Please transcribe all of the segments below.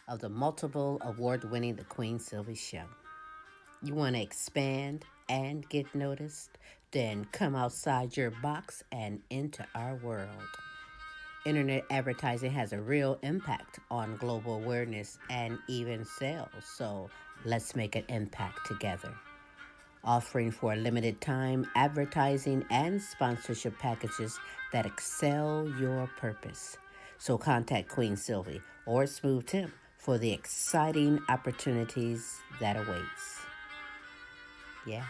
of the multiple award-winning The Queen Sylvie Show. You want to expand and get noticed? Then come outside your box and into our world. Internet advertising has a real impact on global awareness and even sales, so let's make an impact together. Offering for a limited time advertising and sponsorship packages that excel your purpose. So contact Queen Sylvie or Smooth Tim for the exciting opportunities that awaits. Yeah.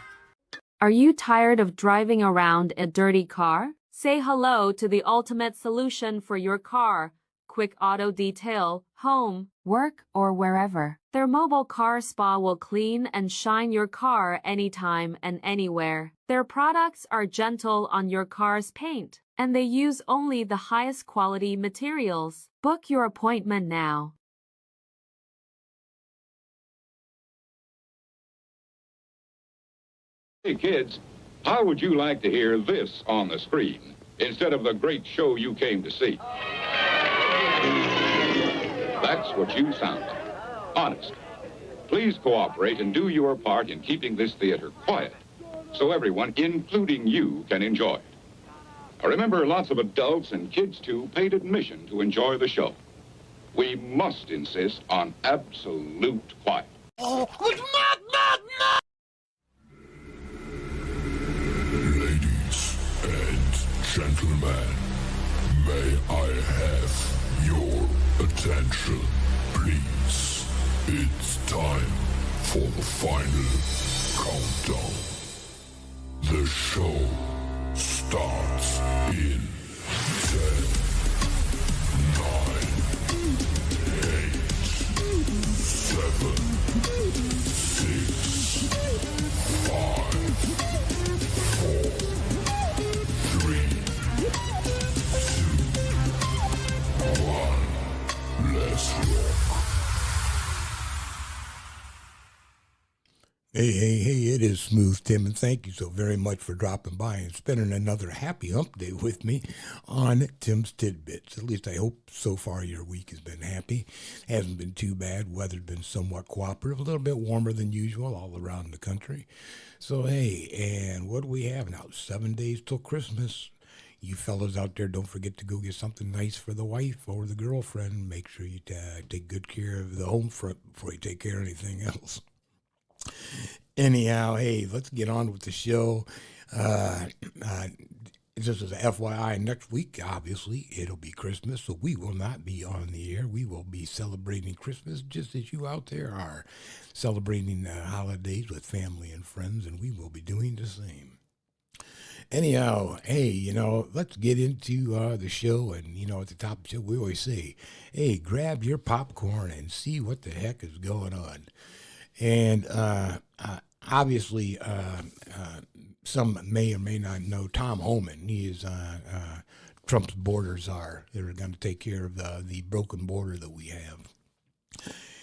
Are you tired of driving around a dirty car? Say hello to the ultimate solution for your car. Quick Auto Detail, home, work, or wherever. Their mobile car spa will clean and shine your car anytime and anywhere. Their products are gentle on your car's paint, and they use only the highest quality materials. Book your appointment now. Hey kids, how would you like to hear this on the screen instead of the great show you came to see? That's what you sound like. Honest. Please cooperate and do your part in keeping this theater quiet so everyone, including you, can enjoy it. Remember, lots of adults and kids, too, paid admission to enjoy the show. We must insist on absolute quiet. Ladies and gentlemen, may I have your attention, please? It's time for the final countdown. The show starts in 10, 9, 8, 7, 6, 5, 4, 3, 2, 1. Let's rock. Hey, it is Smooth Tim, and thank you so very much for dropping by and spending another happy hump day with me on Tim's Tidbits. At least I hope so far your week has been happy. Hasn't been too bad. Weather's been somewhat cooperative, a little bit warmer than usual all around the country. So, hey, and what do we have now? 7 days till Christmas. You fellas out there, don't forget to go get something nice for the wife or the girlfriend. Make sure you take good care of the home front before you take care of anything else. Anyhow, hey, let's get on with the show. Just as a FYI, next week, obviously, it'll be Christmas, so we will not be on the air. We will be celebrating Christmas just as you out there are celebrating the holidays with family and friends, and we will be doing the same. Anyhow, hey, let's get into the show. And, at the top of the show, we always say, hey, grab your popcorn and see what the heck is going on. And obviously, some may or may not know Tom Homan. He is Trump's border czar. They're going to take care of the broken border that we have.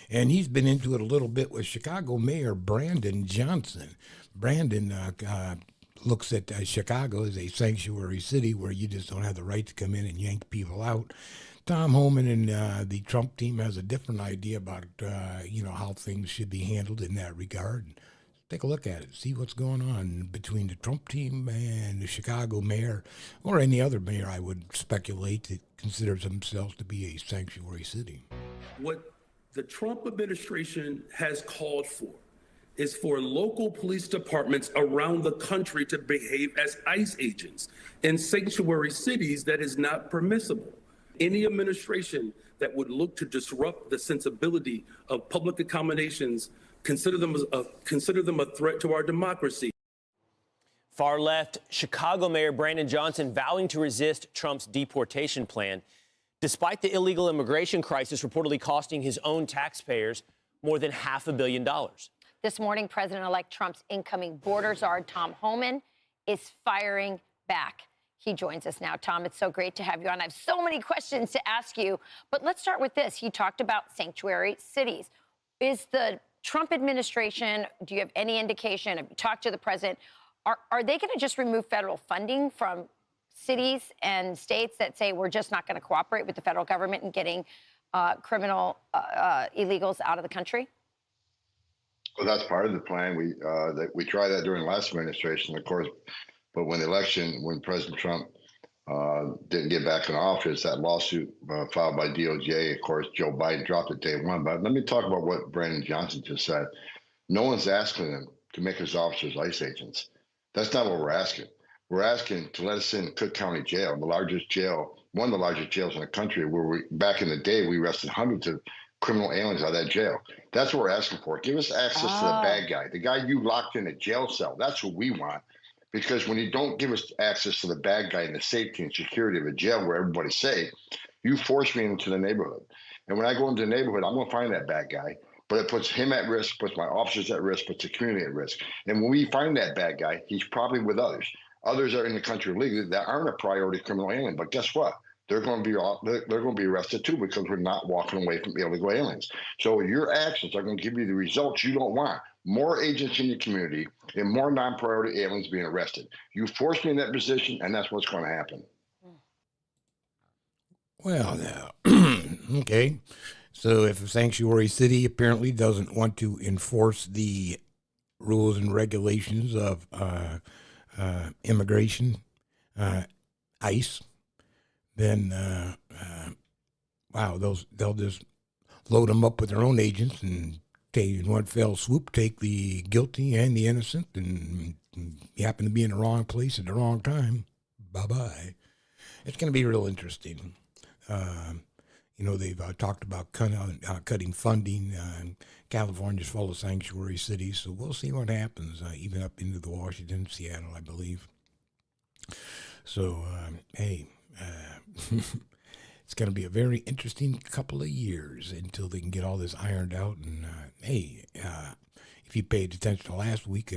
And he's been into it a little bit with Chicago Mayor Brandon Johnson. Brandon looks at Chicago as a sanctuary city where you just don't have the right to come in and yank people out. Tom Homan and the Trump team has a different idea about, how things should be handled in that regard. Take a look at it. See what's going on between the Trump team and the Chicago mayor, or any other mayor, I would speculate, that considers themselves to be a sanctuary city. What the Trump administration has called for is for local police departments around the country to behave as ICE agents in sanctuary cities. That is not permissible. Any administration that would look to disrupt the sensibility of public accommodations, consider them a threat to our democracy. Far left Chicago Mayor Brandon Johnson vowing to resist Trump's deportation plan, despite the illegal immigration crisis reportedly costing his own taxpayers more than $500 million. This morning, President-elect Trump's incoming border czar, Tom Homan, is firing back. He joins us now. Tom, it's so great to have you on. I have so many questions to ask you, but let's start with this. He talked about sanctuary cities. Is the Trump administration, do you have any indication, have you talked to the president, are they going to just remove federal funding from cities and states that say we're just not going to cooperate with the federal government in getting criminal illegals out of the country? Well, that's part of the plan. We tried that during the last administration, of course, but when President Trump didn't get back in office, that lawsuit filed by DOJ, of course, Joe Biden dropped it day one. But let me talk about what Brandon Johnson just said. No one's asking them to make us officers ICE agents. That's not what we're asking. We're asking to let us in Cook County Jail, one of the largest jails in the country, where back in the day, we arrested hundreds of criminal aliens out of that jail. That's what we're asking for. Give us access to the bad guy, the guy you locked in a jail cell. That's what we want. Because when you don't give us access to the bad guy and the safety and security of a jail where everybody's safe, you force me into the neighborhood. And when I go into the neighborhood, I'm going to find that bad guy. But it puts him at risk, puts my officers at risk, puts the community at risk. And when we find that bad guy, he's probably with others. Others are in the country illegally that aren't a priority criminal alien. But guess what? They're going to be arrested too, because we're not walking away from illegal aliens. So your actions are going to give you the results you don't want. More agents in your community and more non-priority aliens being arrested. You forced me in that position, and that's what's going to happen. Well, now, okay. So if a sanctuary city apparently doesn't want to enforce the rules and regulations of immigration, ICE, then, wow, they'll just load them up with their own agents and in one fell swoop take the guilty and the innocent, and you happen to be in the wrong place at the wrong time. Bye-bye. It's going to be real interesting. They've talked about cutting funding. California's full of sanctuary cities, so we'll see what happens, even up into the Washington, Seattle, I believe. So, hey, it's going to be a very interesting couple of years until they can get all this ironed out. And, if you paid attention to last week,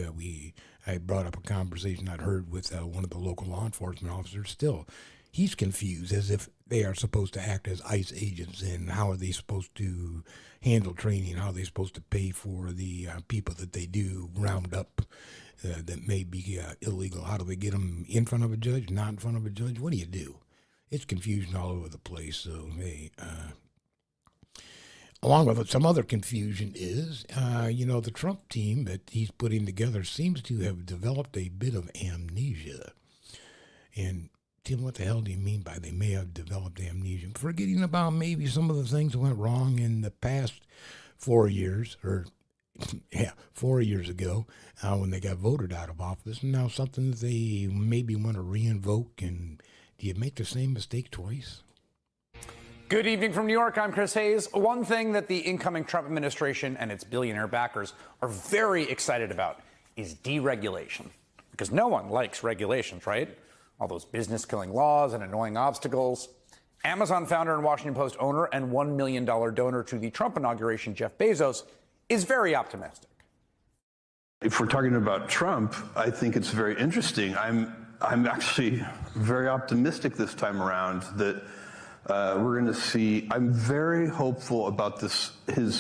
I brought up a conversation I'd heard with one of the local law enforcement officers. Still, he's confused as if they are supposed to act as ICE agents, and how are they supposed to handle training, how are they supposed to pay for the people that they do round up that may be illegal. How do they get them in front of a judge, not in front of a judge? What do you do? It's confusion all over the place. So, hey, along with some other confusion is, the Trump team that he's putting together seems to have developed a bit of amnesia. And Tim, what the hell do you mean by they may have developed amnesia? Forgetting about maybe some of the things that went wrong in the past 4 years, 4 years ago, when they got voted out of office, and now something that they maybe want to reinvoke. And do you make the same mistake twice? Good evening from New York. I'm Chris Hayes. One thing that the incoming Trump administration and its billionaire backers are very excited about is deregulation. Because no one likes regulations, right? All those business-killing laws and annoying obstacles. Amazon founder and Washington Post owner and $1 million donor to the Trump inauguration, Jeff Bezos, is very optimistic. If we're talking about Trump, I think it's very interesting. I'm actually very optimistic this time around that we're going to see. I'm very hopeful about this. He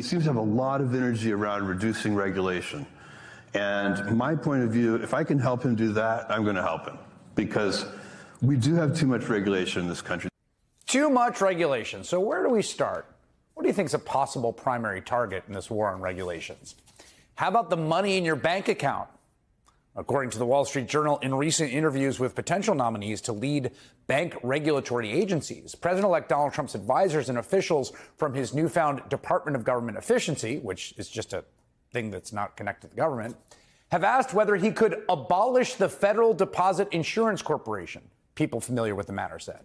seems to have a lot of energy around reducing regulation. And my point of view, if I can help him do that, I'm going to help him, because we do have too much regulation in this country. Too much regulation. So where do we start? What do you think is a possible primary target in this war on regulations? How about the money in your bank account? According to the Wall Street Journal, in recent interviews with potential nominees to lead bank regulatory agencies, President-elect Donald Trump's advisors and officials from his newfound Department of Government Efficiency, which is just a thing that's not connected to the government, have asked whether he could abolish the Federal Deposit Insurance Corporation. People familiar with the matter said.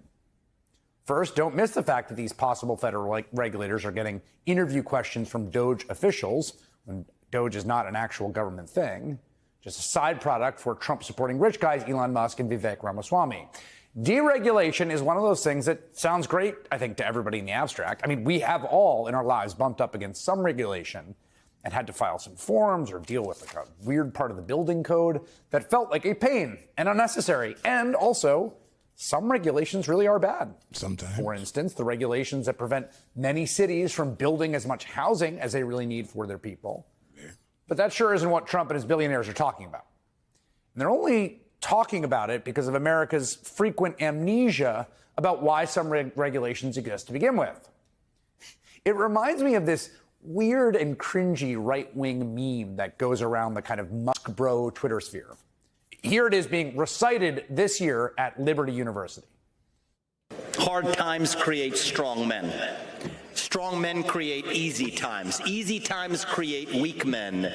First, don't miss the fact that these possible federal regulators are getting interview questions from DOJ officials, when DOJ is not an actual government thing, just a side product for Trump-supporting rich guys Elon Musk and Vivek Ramaswamy. Deregulation is one of those things that sounds great, I think, to everybody in the abstract. I mean, we have all in our lives bumped up against some regulation and had to file some forms or deal with like a weird part of the building code that felt like a pain and unnecessary. And also, some regulations really are bad. Sometimes. For instance, the regulations that prevent many cities from building as much housing as they really need for their people. Yeah. But that sure isn't what Trump and his billionaires are talking about. And they're only talking about it because of America's frequent amnesia about why some regulations exist to begin with. It reminds me of this weird and cringy right-wing meme that goes around the kind of Musk bro Twitter sphere. Here it is being recited this year at Liberty University. Hard times create strong men. Strong men create easy times. Easy times create weak men.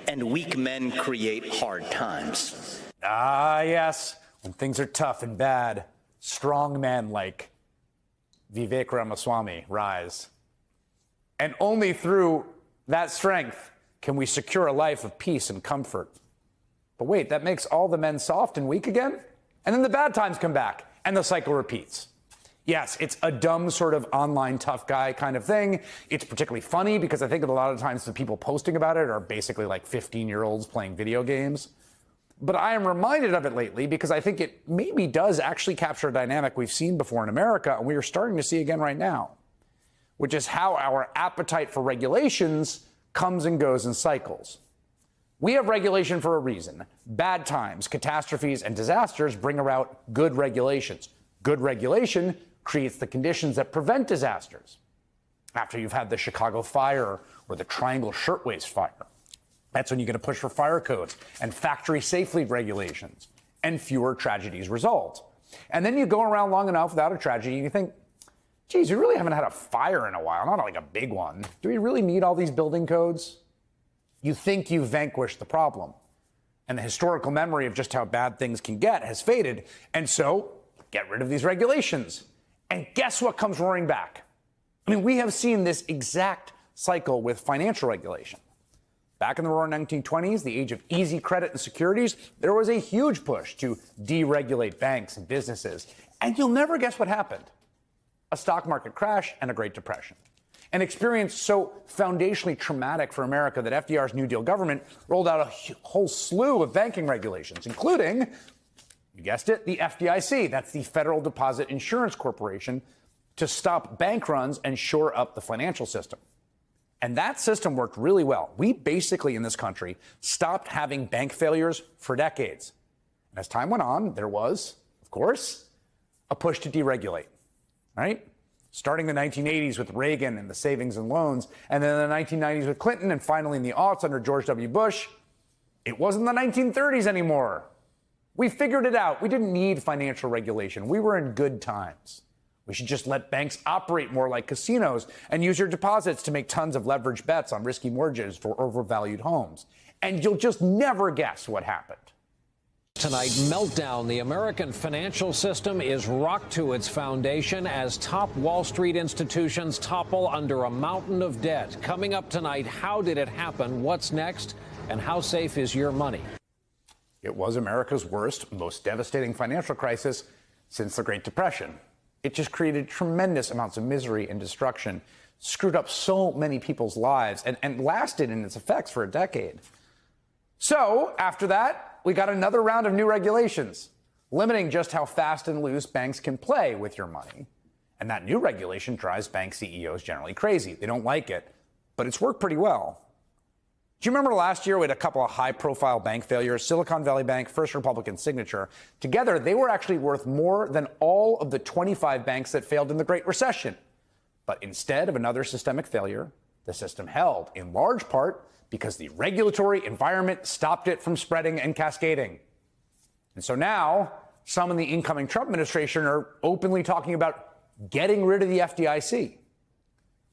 And weak men create hard times. Ah, yes. When things are tough and bad, strong men like Vivek Ramaswamy rise. And only through that strength can we secure a life of peace and comfort. But wait, that makes all the men soft and weak again? And then the bad times come back, and the cycle repeats. Yes, it's a dumb sort of online tough guy kind of thing. It's particularly funny because I think a lot of times the people posting about it are basically like 15-year-olds playing video games. But I am reminded of it lately because I think it maybe does actually capture a dynamic we've seen before in America, and we are starting to see again right now, which is how our appetite for regulations comes and goes in cycles. We have regulation for a reason. Bad times, catastrophes, and disasters bring about good regulations. Good regulation creates the conditions that prevent disasters. After you've had the Chicago fire or the Triangle Shirtwaist fire, that's when you're going to push for fire codes and factory safe lead regulations, and fewer tragedies result. And then you go around long enough without a tragedy, and you think, geez, we really haven't had a fire in a while, not like a big one. Do we really need all these building codes? You think you've vanquished the problem. And the historical memory of just how bad things can get has faded. And so, get rid of these regulations. And guess what comes roaring back? I mean, we have seen this exact cycle with financial regulation. Back in the roaring 1920s, the age of easy credit and securities, there was a huge push to deregulate banks and businesses. And you'll never guess what happened. A stock market crash and a Great Depression. An experience so foundationally traumatic for America that FDR's New Deal government rolled out a whole slew of banking regulations, including, you guessed it, the FDIC. That's the Federal Deposit Insurance Corporation, to stop bank runs and shore up the financial system. And that system worked really well. We basically, in this country, stopped having bank failures for decades. And as time went on, there was, of course, a push to deregulate. Right? Starting the 1980s with Reagan and the savings and loans, and then in the 1990s with Clinton, and finally in the aughts under George W. Bush, it wasn't the 1930s anymore. We figured it out. We didn't need financial regulation. We were in good times. We should just let banks operate more like casinos and use your deposits to make tons of leveraged bets on risky mortgages for overvalued homes. And you'll just never guess what happened. Tonight, meltdown. The American financial system is rocked to its foundation as top Wall Street institutions topple under a mountain of debt. Coming up tonight, how did it happen? What's next? And how safe is your money? It was America's worst, most devastating financial crisis since the Great Depression. It just created tremendous amounts of misery and destruction, screwed up so many people's lives, and lasted in its effects for a decade. So, after that, we got another round of new regulations, limiting just how fast and loose banks can play with your money. And that new regulation drives bank CEOs generally crazy. They don't like it, but it's worked pretty well. Do you remember last year we had a couple of high-profile bank failures, Silicon Valley Bank, First Republic, and Signature? Together, they were actually worth more than all of the 25 banks that failed in the Great Recession. But instead of another systemic failure, the system held, in large part because the regulatory environment stopped it from spreading and cascading. And so now, some in the incoming Trump administration are openly talking about getting rid of the FDIC,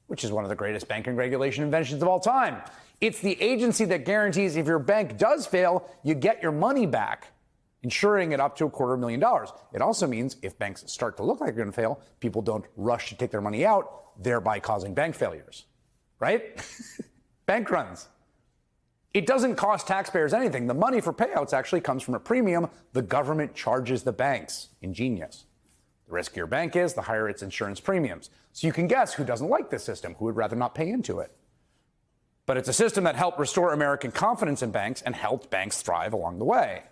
which is one of the greatest banking regulation inventions of all time. It's the agency that guarantees if your bank does fail, you get your money back, insuring it up to $250,000. It also means if banks start to look like they're going to fail, people don't rush to take their money out, thereby causing bank failures. Right? Bank runs. It doesn't cost taxpayers anything. The money for payouts actually comes from a premium the government charges the banks. Ingenious. The riskier your bank is, the higher its insurance premiums. So you can guess who doesn't like this system, who would rather not pay into it. But it's a system that helped restore American confidence in banks and helped banks thrive along the way.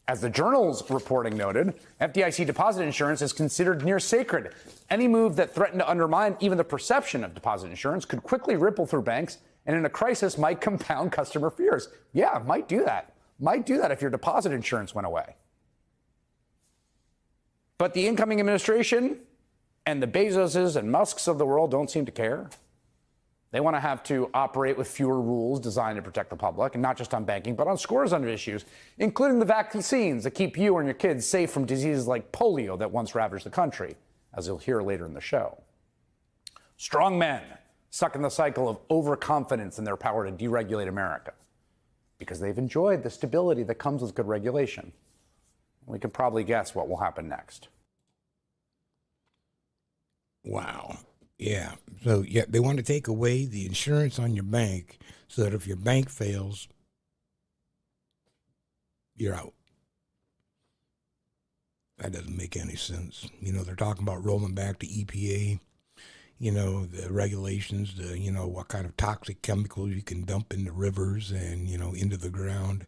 As the Journal's reporting noted, FDIC deposit insurance is considered near sacred. Any move that threatened to undermine even the perception of deposit insurance could quickly ripple through banks and in a crisis might compound customer fears. Yeah, might do that. Might do that if your deposit insurance went away. But the incoming administration and the Bezoses and Musks of the world don't seem to care. They want to have to operate with fewer rules designed to protect the public, and not just on banking, but on scores of issues, including the vaccines that keep you and your kids safe from diseases like polio that once ravaged the country, as you'll hear later in the show. Strong men stuck in the cycle of overconfidence in their power to deregulate America because they've enjoyed the stability that comes with good regulation. We can probably guess what will happen next. Wow. Yeah. So, yeah, they want to take away the insurance on your bank so that if your bank fails, you're out. That doesn't make any sense. You know, they're talking about rolling back the EPA, you know, the regulations, you know, what kind of toxic chemicals you can dump in the rivers and, you know, into the ground,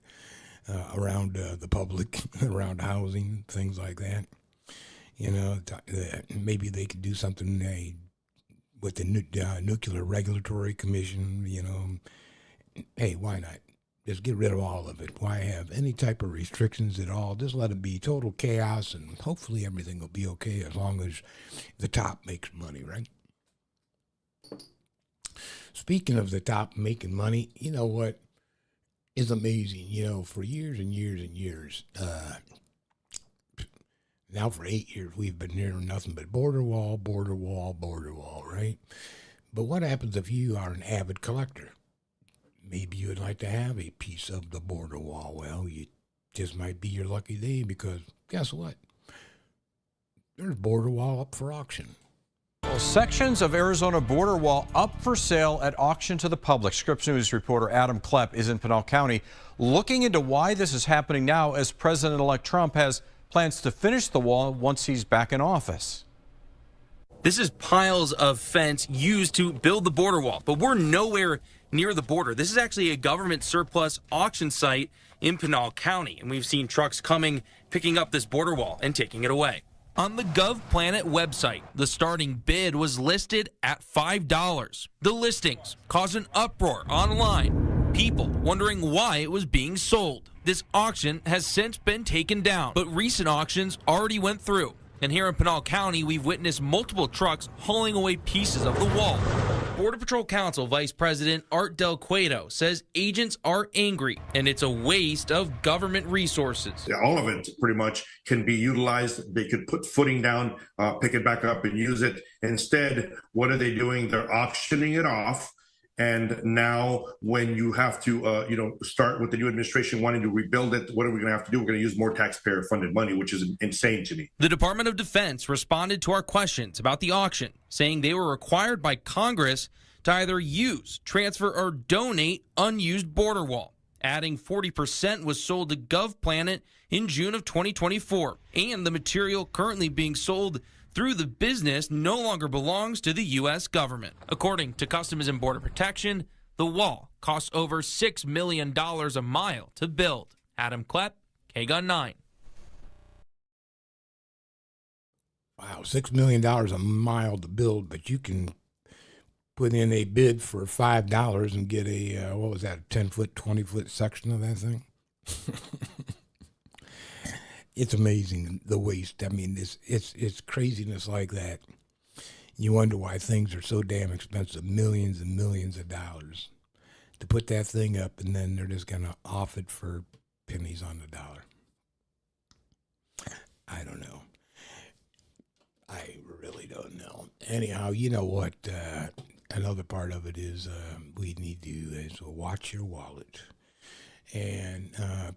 around the public, around housing, things like that. You know, maybe they could do something with the Nuclear Regulatory Commission, you know. Hey, why not? Just get rid of all of it. Why have any type of restrictions at all? Just let it be total chaos, and hopefully everything will be okay as long as the top makes money, right? Speaking of the top making money, you know what is amazing? You know, for years and years and years, now for 8 years, we've been hearing nothing but border wall, border wall, border wall, right? But what happens if you are an avid collector? Maybe you would like to have a piece of the border wall. Well, you just might be your lucky day because guess what? There's border wall up for auction. Well, sections of Arizona border wall up for sale at auction to the public. Scripps News reporter Adam Klepp is in Pinal County looking into why this is happening now as President-elect Trump has plans to finish the wall once he's back in office. This is piles of fence used to build the border wall, but we're nowhere near the border. This is actually a government surplus auction site in Pinal County, and we've seen trucks coming, picking up this border wall and taking it away. On the GovPlanet website, the starting bid was listed at $5. The listings caused an uproar online. People wondering why it was being sold. This auction has since been taken down, but recent auctions already went through. And here in Pinal County, we've witnessed multiple trucks hauling away pieces of the wall. Border Patrol Council Vice President Art Del Cueto says agents are angry and it's a waste of government resources. Yeah, all of it pretty much can be utilized. They could put footing down, pick it back up and use it. Instead, what are they doing? They're auctioning it off. And now when you have to, start with the new administration wanting to rebuild it, what are we going to have to do? We're going to use more taxpayer funded money, which is insane to me. The Department of Defense responded to our questions about the auction, saying they were required by Congress to either use, transfer, or donate unused border wall. Adding 40% was sold to GovPlanet in June of 2024. And the material currently being sold through the business no longer belongs to the U.S. government. According to Customs and Border Protection, the wall costs over $6 million a mile to build. Adam Klepp, KGUN 9. Wow, $6 million a mile to build, but you can put in a bid for $5 and get a, a 10-foot, 20-foot section of that thing? It's amazing, the waste. I mean, it's craziness like that. You wonder why things are so damn expensive, millions and millions of dollars to put that thing up, and then they're just going to off it for pennies on the dollar. I don't know. I really don't know. Anyhow, you know what? Another part of it is we need to watch your wallet. And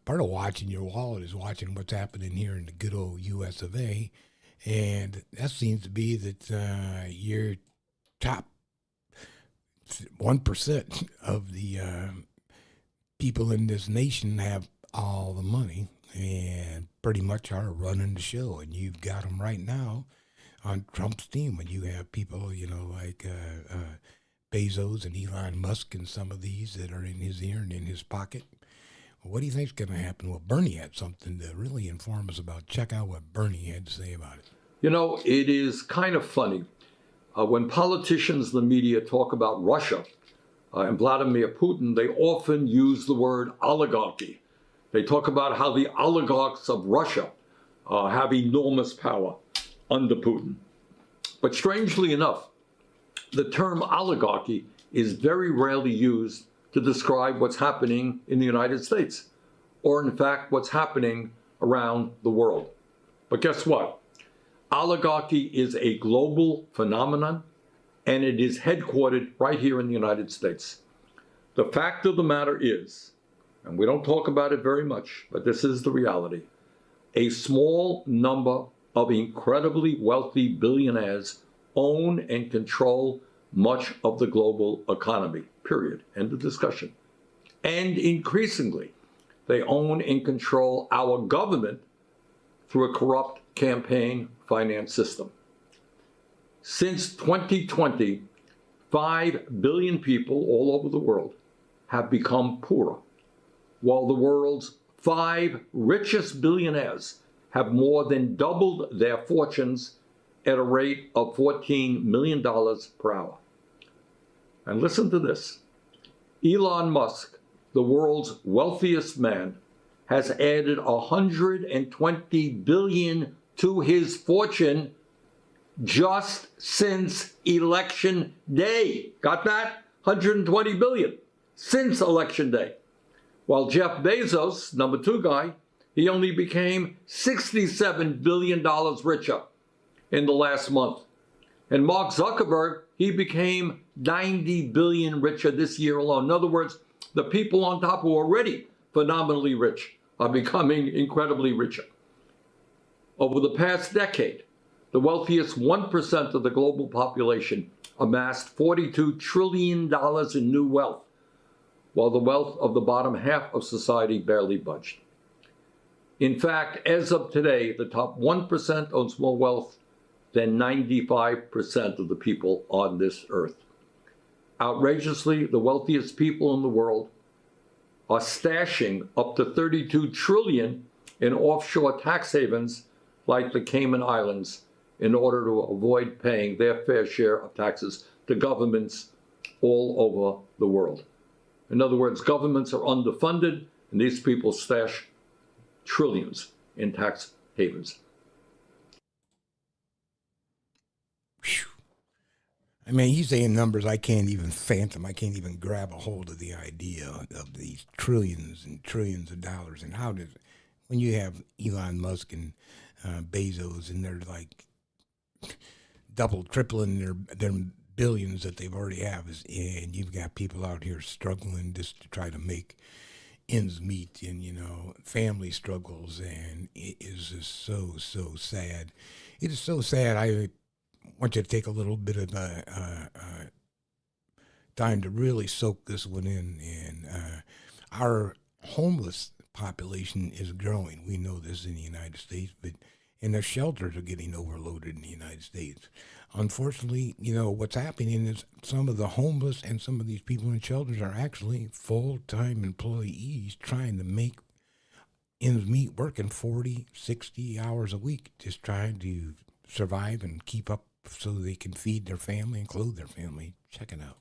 part of watching your wallet is watching what's happening here in the good old U.S. of A. And that seems to be that your top 1% of the people in this nation have all the money and pretty much are running the show. And you've got them right now on Trump's team when you have people, like Bezos and Elon Musk and some of these that are in his ear and in his pocket. What do you think's going to happen? Well, Bernie had something to really inform us about. Check out what Bernie had to say about it. It is kind of funny. When politicians and the media talk about Russia and Vladimir Putin, they often use the word oligarchy. They talk about how the oligarchs of Russia have enormous power under Putin. But strangely enough, the term oligarchy is very rarely used to describe what's happening in the United States, or in fact, what's happening around the world. But guess what? Oligarchy is a global phenomenon, and it is headquartered right here in the United States. The fact of the matter is, and we don't talk about it very much, but this is the reality, a small number of incredibly wealthy billionaires own and control much of the global economy, period. End of discussion. And increasingly, they own and control our government through a corrupt campaign finance system. Since 2020, 5 billion people all over the world have become poorer, while the world's 5 richest billionaires have more than doubled their fortunes at a rate of $14 million per hour. And listen to this. Elon Musk, the world's wealthiest man, has added $120 billion to his fortune just since election day. Got that? 120 billion since election day. While Jeff Bezos, number 2 guy, he only became $67 billion richer in the last month. And Mark Zuckerberg, he became 90 billion richer this year alone. In other words, the people on top who are already phenomenally rich are becoming incredibly richer. Over the past decade, the wealthiest 1% of the global population amassed $42 trillion in new wealth, while the wealth of the bottom half of society barely budged. In fact, as of today, the top 1% owns more wealth than 95% of the people on this earth. Outrageously, the wealthiest people in the world are stashing up to $32 trillion in offshore tax havens like the Cayman Islands in order to avoid paying their fair share of taxes to governments all over the world. In other words, governments are underfunded, and these people stash trillions in tax havens. I mean, he's saying numbers I can't even fathom. I can't even grab a hold of the idea of these trillions and trillions of dollars. And how does, when you have Elon Musk and Bezos, and they're like double, tripling their billions that they've already have, and you've got people out here struggling just to try to make ends meet, and family struggles, and it is just so sad. It is so sad. I want you to take a little bit of time to really soak this one in. And our homeless population is growing. We know this in the United States, and the shelters are getting overloaded in the United States. Unfortunately, what's happening is some of the homeless and some of these people in shelters are actually full-time employees trying to make ends meet, working 40, 60 hours a week, just trying to survive and keep up so they can feed their family and clothe their family. Check it out.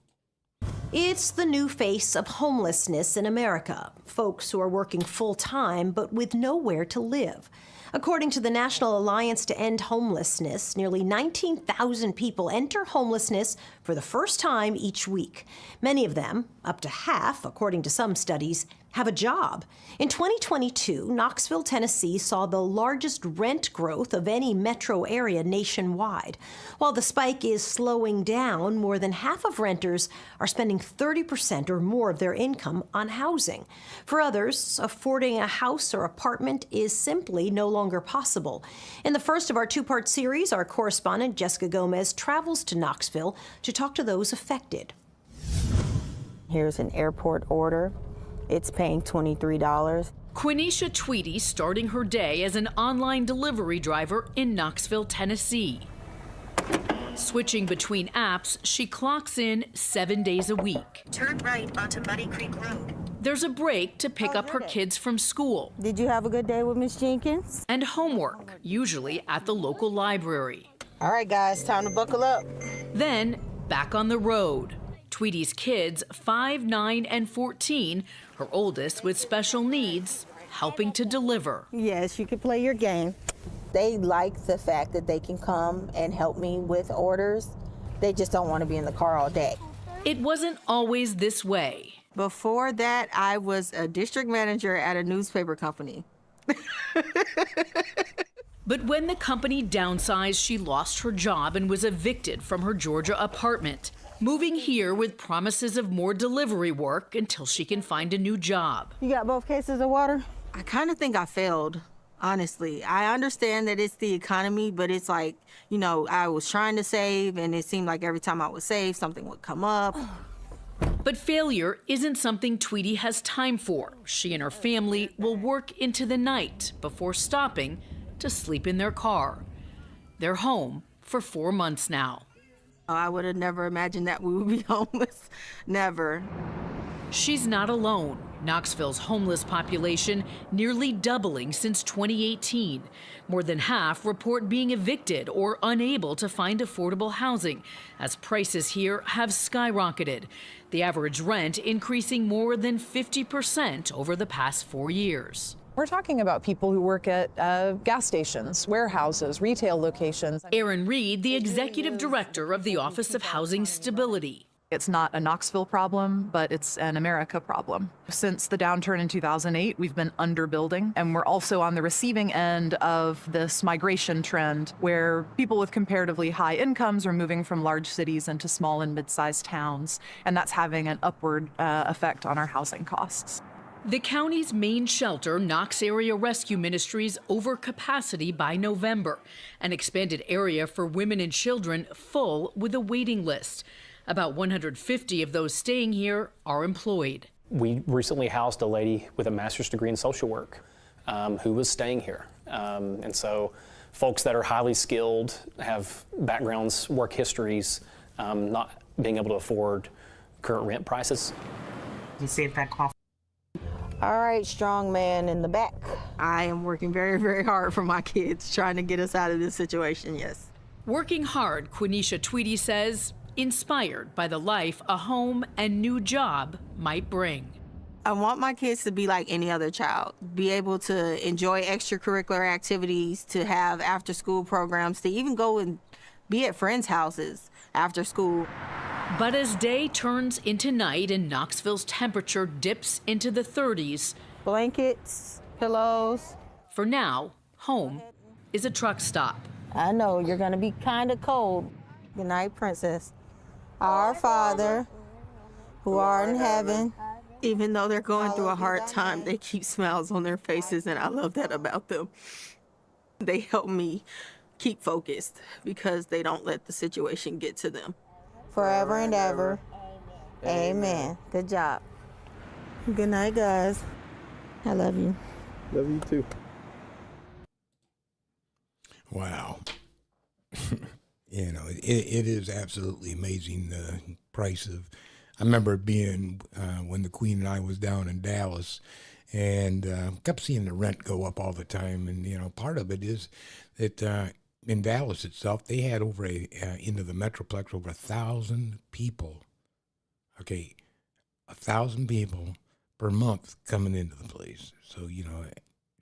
It's the new face of homelessness in America. Folks who are working full-time but with nowhere to live. According to the National Alliance to End Homelessness, nearly 19,000 people enter homelessness for the first time each week. Many of them, up to half, according to some studies, have a job. In 2022, Knoxville, Tennessee saw the largest rent growth of any metro area nationwide. While the spike is slowing down, more than half of renters are spending 30% or more of their income on housing. For others, affording a house or apartment is simply no longer possible. In the first of our 2-part series, our correspondent Jessica Gomez travels to Knoxville to talk to those affected. Here's an airport order. It's paying $23. Quenisha Tweedy starting her day as an online delivery driver in Knoxville, Tennessee. Switching between apps, she clocks in 7 days a week. Turn right onto Muddy Creek Road. There's a break to pick up her kids from school. Did you have a good day with Miss Jenkins? And homework, usually at the local library. All right, guys, time to buckle up. Then back on the road. Tweedy's kids, 5, 9, and 14, her oldest with special needs, helping to deliver. Yes, you can play your game. They like the fact that they can come and help me with orders. They just don't want to be in the car all day. It wasn't always this way. Before that, I was a district manager at a newspaper company. But when the company downsized, she lost her job and was evicted from her Georgia apartment, moving here with promises of more delivery work until she can find a new job. You got both cases of water? I kind of think I failed, honestly. I understand that it's the economy, but it's like, you know, I was trying to save, and it seemed like every time I would save, something would come up. But failure isn't something Tweety has time for. She and her family will work into the night before stopping to sleep in their car. They're home for 4 months now. I would have never imagined that we would be homeless. Never. She's not alone. Knoxville's homeless population nearly doubling since 2018. More than half report being evicted or unable to find affordable housing, as prices here have skyrocketed. The average rent increasing more than 50% over the past 4 years. We're talking about people who work at gas stations, warehouses, retail locations. Erin Reed, the executive director of the Office of Housing Stability. It's not a Knoxville problem, but it's an America problem. Since the downturn in 2008, we've been underbuilding, and we're also on the receiving end of this migration trend where people with comparatively high incomes are moving from large cities into small and mid-sized towns, and that's having an upward effect on our housing costs. The county's main shelter, Knox Area Rescue Ministries, over capacity by November. An expanded area for women and children full with a waiting list. About 150 of those staying here are employed. We recently housed a lady with a master's degree in social work who was staying here. And so folks that are highly skilled, have backgrounds, work histories, not being able to afford current rent prices. You see if that cough. All right, strong man in the back. I am working very, very hard for my kids, trying to get us out of this situation, yes. Working hard, Quenisha Tweety says, inspired by the life a home and new job might bring. I want my kids to be like any other child, be able to enjoy extracurricular activities, to have after-school programs, to even go and be at friends' houses after school. But as day turns into night and Knoxville's temperature dips into the 30s, blankets, pillows. For now, home is a truck stop. I know you're gonna be kind of cold. Good night, princess. Our Father, who art in heaven. Even though they're going through a hard time, they keep smiles on their faces, and I love that about them. They help me keep focused because they don't let the situation get to them. Forever and ever. Amen. Good job. Good night, guys. I love you. Love you too. Wow. You know, it is absolutely amazing, the price of. I remember being when the Queen and I was down in Dallas, and kept seeing the rent go up all the time. And you know, part of it is that in Dallas itself, they had over into the Metroplex over 1,000 people. Okay, 1,000 people per month coming into the place. So you know,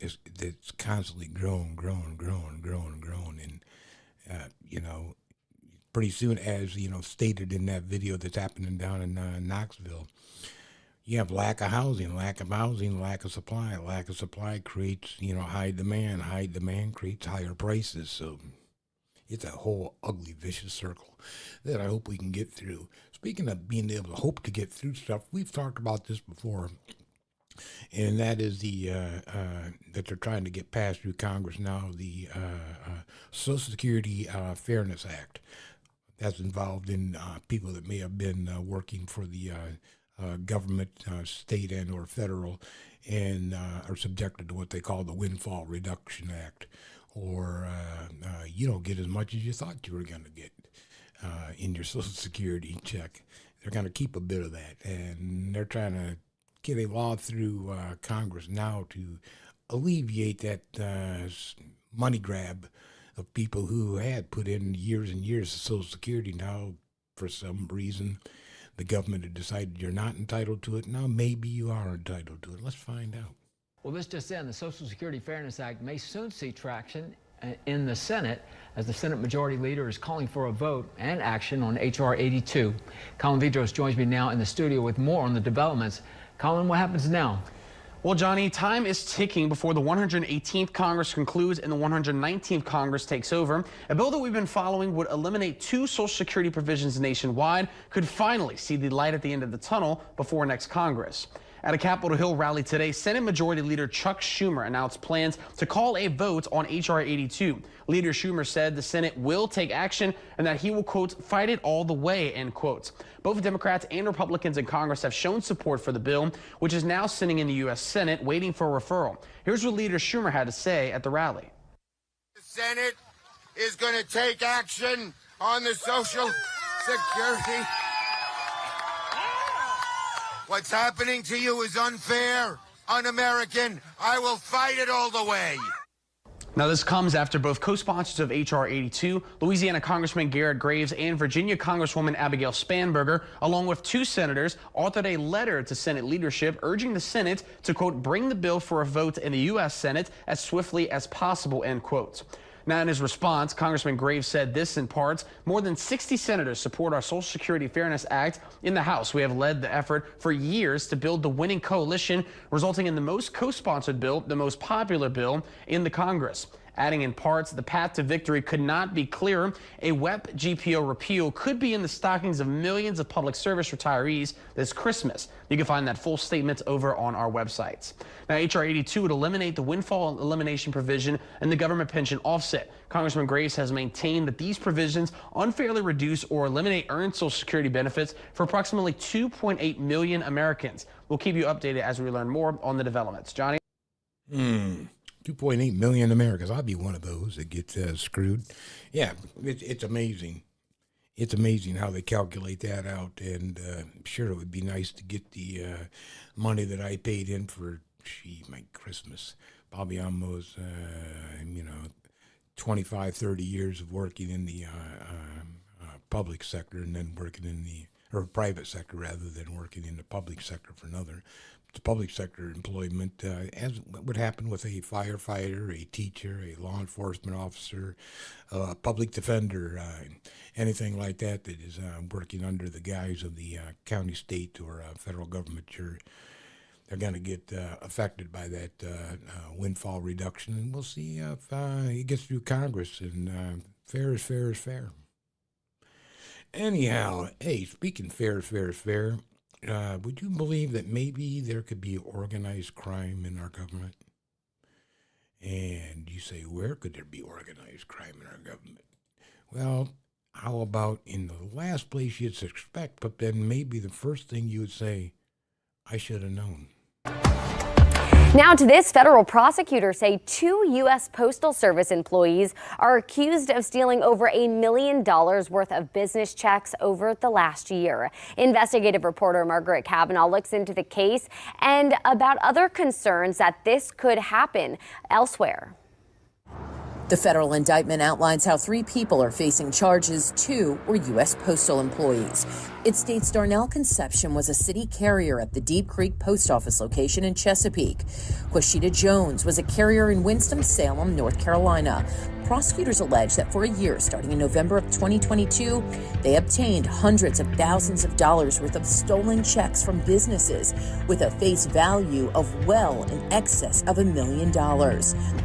it's constantly growing, and you know, pretty soon, as you know, stated in that video that's happening down in Knoxville, you have lack of housing, lack of supply. Lack of supply creates, you know, high demand. High demand creates higher prices. So it's a whole ugly, vicious circle that I hope we can get through. Speaking of being able to hope to get through stuff, we've talked about this before, and that is the that they're trying to get passed through Congress now, the Social Security Fairness Act. That's involved in people that may have been working for the government, state and or federal, and are subjected to what they call the Windfall Reduction Act, or you don't get as much as you thought you were going to get in your Social Security check. They're going to keep a bit of that, and they're trying to get a law through Congress now to alleviate that money grab of people who had put in years and years of Social Security. Now, for some reason, the government had decided you're not entitled to it. Now, maybe you are entitled to it. Let's find out. Well, this just in, the Social Security Fairness Act may soon see traction in the Senate, as the Senate Majority Leader is calling for a vote and action on H.R. 82. Colin Vidros joins me now in the studio with more on the developments. Colin, what happens now? Well, Johnny, time is ticking before the 118th Congress concludes and the 119th Congress takes over. A bill that we've been following would eliminate 2 Social Security provisions nationwide, could finally see the light at the end of the tunnel before next Congress. At a Capitol Hill rally today, Senate Majority Leader Chuck Schumer announced plans to call a vote on H.R. 82. Leader Schumer said the Senate will take action and that he will, quote, fight it all the way, end quote. Both Democrats and Republicans in Congress have shown support for the bill, which is now sitting in the U.S. Senate waiting for a referral. Here's what Leader Schumer had to say at the rally. The Senate is going to take action on the Social Security. What's happening to you is unfair, un-American. I will fight it all the way. Now, this comes after both co-sponsors of H.R. 82, Louisiana Congressman Garrett Graves and Virginia Congresswoman Abigail Spanberger, along with 2 senators, authored a letter to Senate leadership urging the Senate to, quote, bring the bill for a vote in the U.S. Senate as swiftly as possible, end quote. Now, in his response, Congressman Graves said this in parts: more than 60 senators support our Social Security Fairness Act. In the House, we have led the effort for years to build the winning coalition, resulting in the most co-sponsored bill, the most popular bill in the Congress. Adding in parts, the path to victory could not be clearer. A WEP GPO repeal could be in the stockings of millions of public service retirees this Christmas. You can find that full statement over on our websites. Now, H.R. 82 would eliminate the windfall elimination provision and the government pension offset. Congressman Graves has maintained that these provisions unfairly reduce or eliminate earned Social Security benefits for approximately 2.8 million Americans. We'll keep you updated as we learn more on the developments. Johnny? 2.8 million Americans. I'll be one of those that gets screwed. Yeah, it's amazing. It's amazing how they calculate that out. And I'm sure it would be nice to get the money that I paid in for, my Christmas. Probably almost, 25, 30 years of working in the public sector and then working in or private sector rather than working in the public sector for another. The public sector employment, as would happen with a firefighter, a teacher, a law enforcement officer, a public defender, anything like that that is working under the guise of the county, state, or federal government, they're going to get affected by that windfall reduction. And we'll see if it gets through Congress. And fair is fair is fair. Anyhow, hey, speaking fair is fair is fair, would you believe that maybe there could be organized crime in our government? And you say, where could there be organized crime in our government? Well, how about in the last place you'd suspect, but then maybe the first thing you would say, I should have known. Now to this, federal prosecutors say 2 U.S. Postal Service employees are accused of stealing over $1 million worth of business checks over the last year. Investigative reporter Margaret Kavanaugh looks into the case and about other concerns that this could happen elsewhere. The federal indictment outlines how 3 people are facing charges. 2 were U.S. Postal employees. It states Darnell Conception was a city carrier at the Deep Creek Post Office location in Chesapeake. Quashita Jones was a carrier in Winston-Salem, North Carolina. Prosecutors allege that for a year, starting in November of 2022, they obtained hundreds of thousands of dollars worth of stolen checks from businesses with a face value of well in excess of $1 million,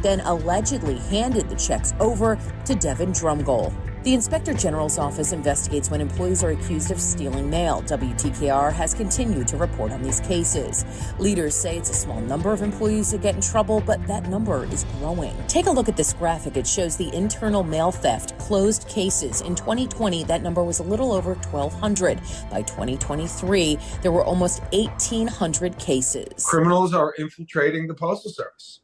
then allegedly handed the checks over to Devin Drumgoll. The Inspector General's office investigates when employees are accused of stealing mail. WTKR has continued to report on these cases. Leaders say it's a small number of employees that get in trouble, but that number is growing. Take a look at this graphic. It shows the internal mail theft closed cases. In 2020, that number was a little over 1,200. By 2023, there were almost 1,800 cases. Criminals are infiltrating the Postal Service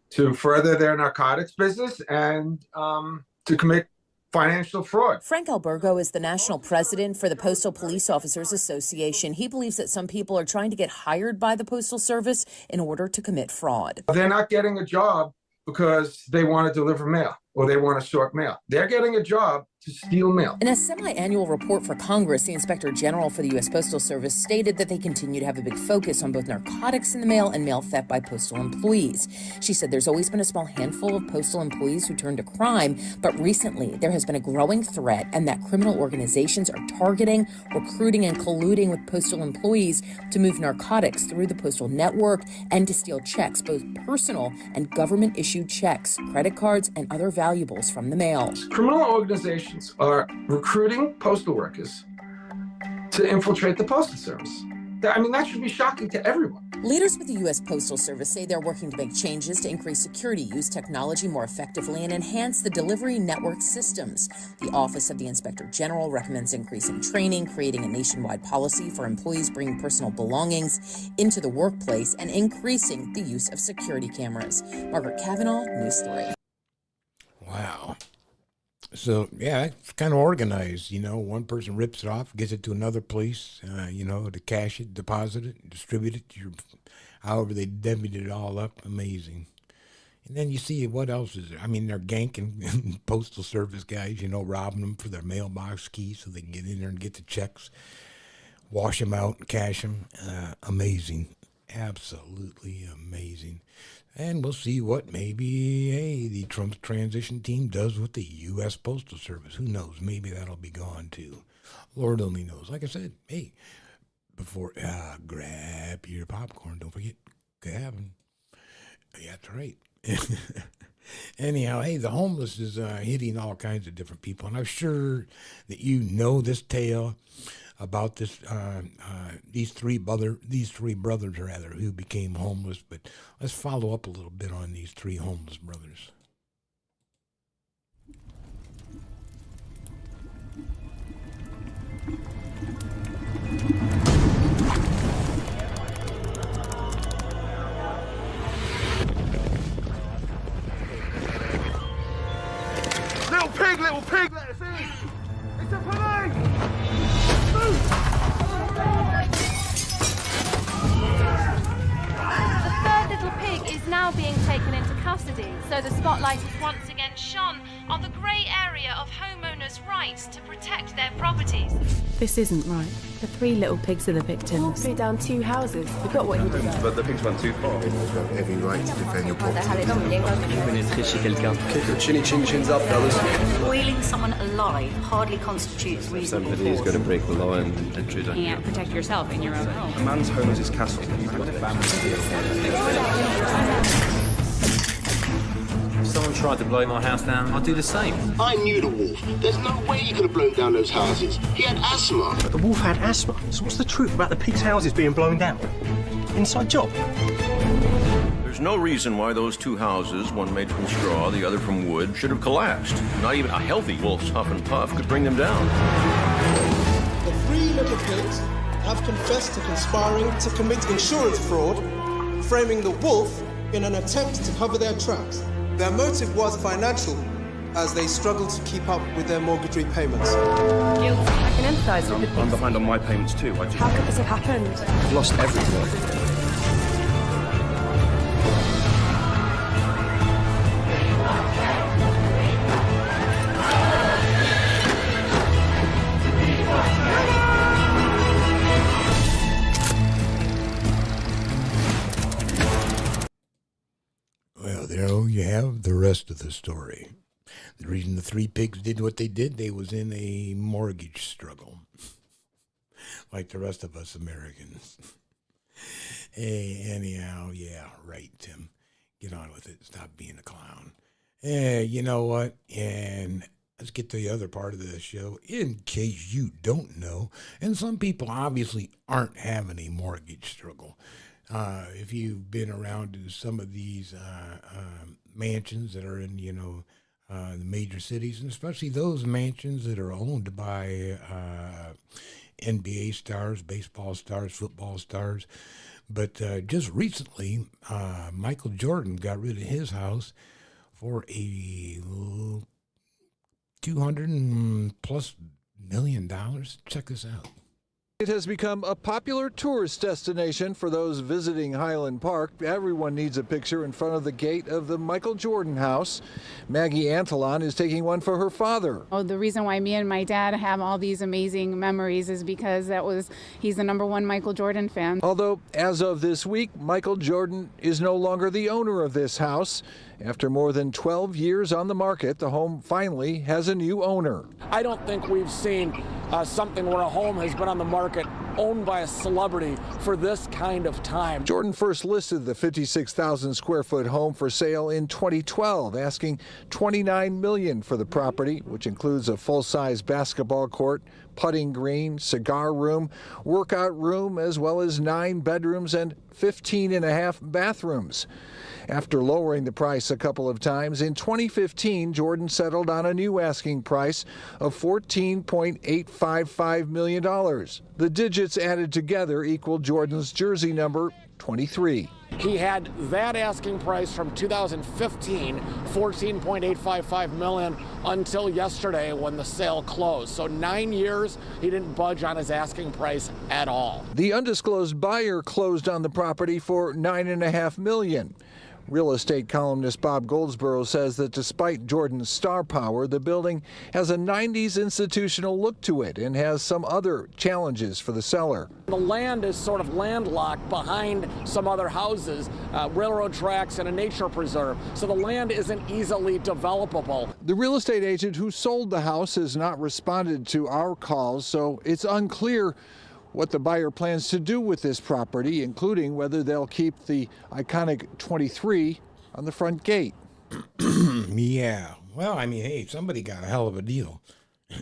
to further their narcotics business and to commit financial fraud. Frank Albergo is the national president for the Postal Police Officers Association. He believes that some people are trying to get hired by the Postal Service in order to commit fraud. They're not getting a job because they want to deliver mail or they want to sort mail. They're getting a job to steal mail. In a semi-annual report for Congress, the Inspector General for the U.S. Postal Service stated that they continue to have a big focus on both narcotics in the mail and mail theft by postal employees. She said there's always been a small handful of postal employees who turn to crime, but recently there has been a growing threat and that criminal organizations are targeting, recruiting, and colluding with postal employees to move narcotics through the postal network and to steal checks, both personal and government-issued checks, credit cards, and other valuables from the mail. Criminal organizations are recruiting postal workers to infiltrate the Postal Service. I mean, that should be shocking to everyone. Leaders with the U.S. Postal Service say they're working to make changes to increase security, use technology more effectively, and enhance the delivery network systems. The Office of the Inspector General recommends increasing training, creating a nationwide policy for employees bringing personal belongings into the workplace, and increasing the use of security cameras. Margaret Kavanaugh, News 3. Wow. So, yeah, it's kind of organized. You know, one person rips it off, gets it to another place, to cash it, deposit it, distribute it, however they debited it all up. Amazing. And then you see what else is there. I mean, they're ganking postal service guys, robbing them for their mailbox keys so they can get in there and get the checks, wash them out and cash them. Amazing. Absolutely amazing. And we'll see what maybe the Trump transition team does with the U.S. Postal Service. Who knows? Maybe that'll be gone too. Lord only knows. Like I said, hey, before grab your popcorn. Don't forget, Gavin. Yeah, that's right. Anyhow, hey, the homeless is hitting all kinds of different people, and I'm sure that you know this tale about this these three brothers who became homeless. But let's follow up a little bit on these three homeless brothers. Little pig, let us in! It's a police! The third little pig is now being taken into custody, so the spotlight is once again shone on the grey area of homeowners' rights to protect their properties. This isn't right. The three little pigs are the victims. Threw down 2 houses. We got what you deserve. But the pigs went too far. You have every right to defend your property. Kick your chinny chin chins up, fellas. Boiling someone alive hardly constitutes reasonable Somebody is going to break the law and intrude on you. You can't protect yourself in your own home. A man's home is his castle. If someone tried to blow my house down, I'd do the same. I knew the wolf. There's no way he could have blown down those houses. He had asthma. But the wolf had asthma. So what's the truth about the pigs' houses being blown down? Inside job. There's no reason why those 2 houses, one made from straw, the other from wood, should have collapsed. Not even a healthy wolf's huff and puff could bring them down. The 3 little pigs have confessed to conspiring to commit insurance fraud, framing the wolf in an attempt to cover their tracks. Their motive was financial, as they struggled to keep up with their mortgage repayments. Guilt. I can empathise with the pigs. I'm behind on my payments too. How could this have happened? I've lost everything. Well, there you have the rest of the story. The reason the 3 pigs did what they did, they was in a mortgage struggle. Like the rest of us Americans. Hey, anyhow, yeah, right, Tim. Get on with it. Stop being a clown. You know what? And let's get to the other part of the show. In case you don't know, and some people obviously aren't having a mortgage struggle. If you've been around in some of these mansions that are in, the major cities, and especially those mansions that are owned by NBA stars, baseball stars, football stars. But just recently, Michael Jordan got rid of his house for a $200+ million. Check this out. It has become a popular tourist destination for those visiting Highland Park. Everyone needs a picture in front of the gate of the Michael Jordan house. Maggie Antolon is taking one for her father. Oh, the reason why me and my dad have all these amazing memories is because he's the #1 Michael Jordan fan. Although, as of this week, Michael Jordan is no longer the owner of this house. After more than 12 years on the market, the home finally has a new owner. I don't think we've seen something where a home has been on the market owned by a celebrity for this kind of time. Jordan first listed the 56,000 square foot home for sale in 2012, asking $29 million for the property, which includes a full-size basketball court, putting green, cigar room, workout room, as well as 9 bedrooms and 15.5 bathrooms. After lowering the price a couple of times, in 2015, Jordan settled on a new asking price of $14.855 million. The digits added together equal Jordan's jersey number 23. He had that asking price from 2015, $14.855 million, until yesterday when the sale closed. So 9 years, he didn't budge on his asking price at all. The undisclosed buyer closed on the property for $9.5 million. Real estate columnist Bob Goldsboro says that despite Jordan's star power, the building has a 90s institutional look to it and has some other challenges for the seller. The land is sort of landlocked behind some other houses, railroad tracks, and a nature preserve, so the land isn't easily developable. The real estate agent who sold the house has not responded to our calls, so it's unclear what the buyer plans to do with this property, including whether they'll keep the iconic 23 on the front gate. Yeah. Well, I mean, hey, somebody got a hell of a deal.